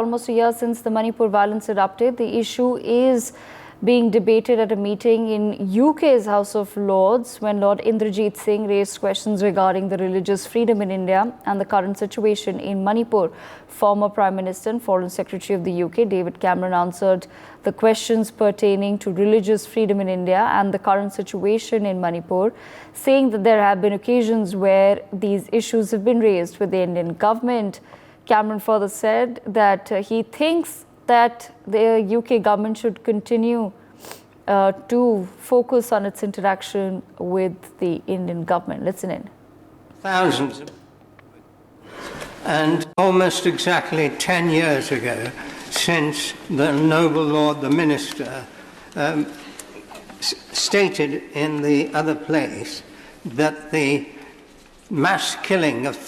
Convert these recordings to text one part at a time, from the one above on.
almost a year since the Manipur violence erupted. The issue is being debated at a meeting in UK's House of Lords when Lord Indrajit Singh raised questions regarding the religious freedom in India and the current situation in Manipur. Former Prime Minister and Foreign Secretary of the UK, David Cameron, answered the questions pertaining to religious freedom in India and the current situation in Manipur, saying that there have been occasions where these issues have been raised with the Indian government. Cameron further said that he thinks that the UK government should continue to focus on its interaction with the Indian government. Listen in. Thousands. And almost exactly 10 years ago, since the noble Lord the Minister stated in the other place that the mass killing of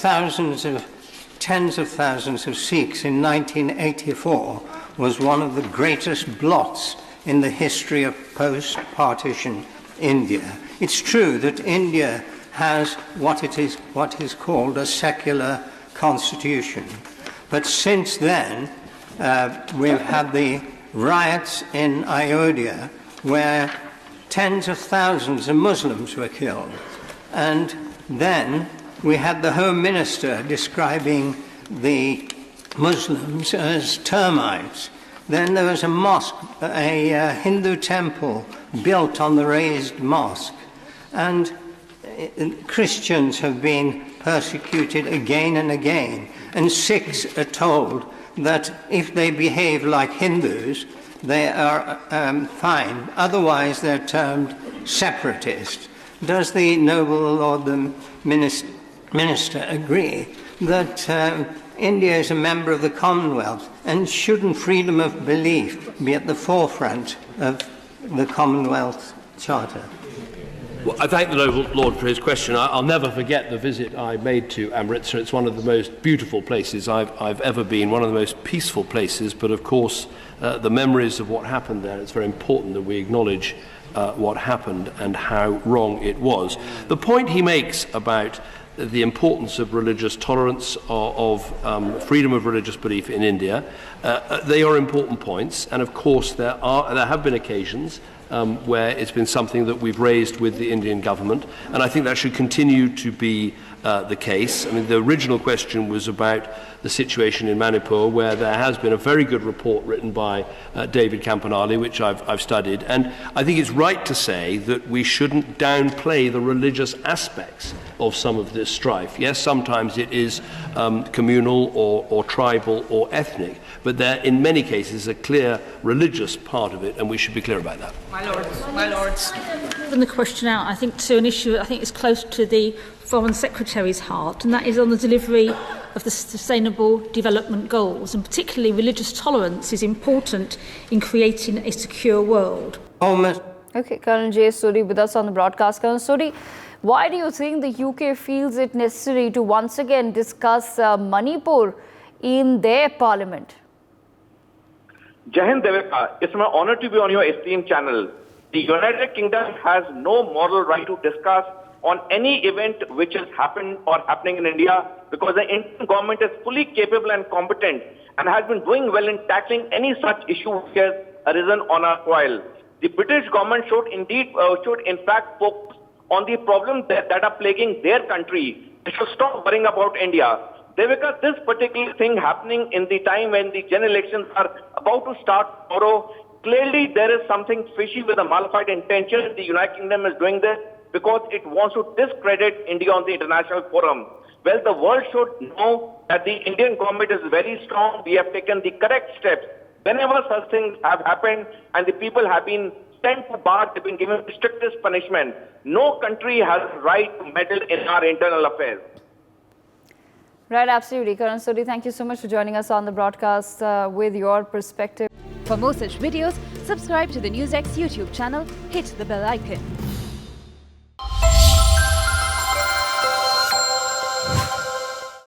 tens of thousands of Sikhs in 1984 was one of the greatest blots in the history of post-partition India. It's true that India has what is called a secular constitution. But since then, we've had the riots in Ayodhya where tens of thousands of Muslims were killed. And then we had the Home Minister describing the Muslims as termites. Then there was a mosque, a Hindu temple built on the raised mosque. And Christians have been persecuted again and again. And Sikhs are told that if they behave like Hindus, they are fine. Otherwise, they're termed separatists. Does the noble Lord the Minister agree that India is a member of the Commonwealth, and shouldn't freedom of belief be at the forefront of the Commonwealth Charter? Well, I thank the noble Lord for his question. I'll never forget the visit I made to Amritsar. It's one of the most beautiful places I've ever been, one of the most peaceful places, but of course the memories of what happened there, it's very important that we acknowledge what happened and how wrong it was. The point he makes about the importance of religious tolerance, of freedom of religious belief in India, they are important points, and of course there have been occasions where it's been something that we've raised with the Indian government, and I think that should continue to be the case. I mean, the original question was about the situation in Manipur, where there has been a very good report written by David Campanale, which I've studied, and I think it's right to say that we shouldn't downplay the religious aspects of some of this strife. Yes, sometimes it is communal or tribal or ethnic, but there in many cases a clear religious part of it, and we should be clear about that. My Lords. Putting the question out, I think, to an issue I think is close to the Foreign Secretary's heart, and that is on the delivery of the Sustainable Development Goals, and particularly religious tolerance is important in creating a secure world. Okay, Colonel J. Suri with us on the broadcast. Colonel Suri, why do you think the UK feels it necessary to once again discuss Manipur in their parliament? Jai Hind, Devika. It's my honor to be on your esteemed channel. The United Kingdom has no moral right to discuss on any event which has happened or happening in India, because the Indian government is fully capable and competent and has been doing well in tackling any such issue which has arisen on our soil. The British government should in fact focus on the problems that are plaguing their country. They should stop worrying about India. Devika, this particular thing happening in the time when the general elections are about to start tomorrow, clearly there is something fishy with a malified intention. The United Kingdom is doing this because it wants to discredit India on the international forum. Well, the world should know that the Indian government is very strong. We have taken the correct steps. Whenever such things have happened and the people have been sent to bar, they've been given the strictest punishment. No country has a right to meddle in our internal affairs. Right, absolutely. Karan Suri, thank you so much for joining us on the broadcast with your perspective. For more such videos, subscribe to the NewsX YouTube channel, hit the bell icon.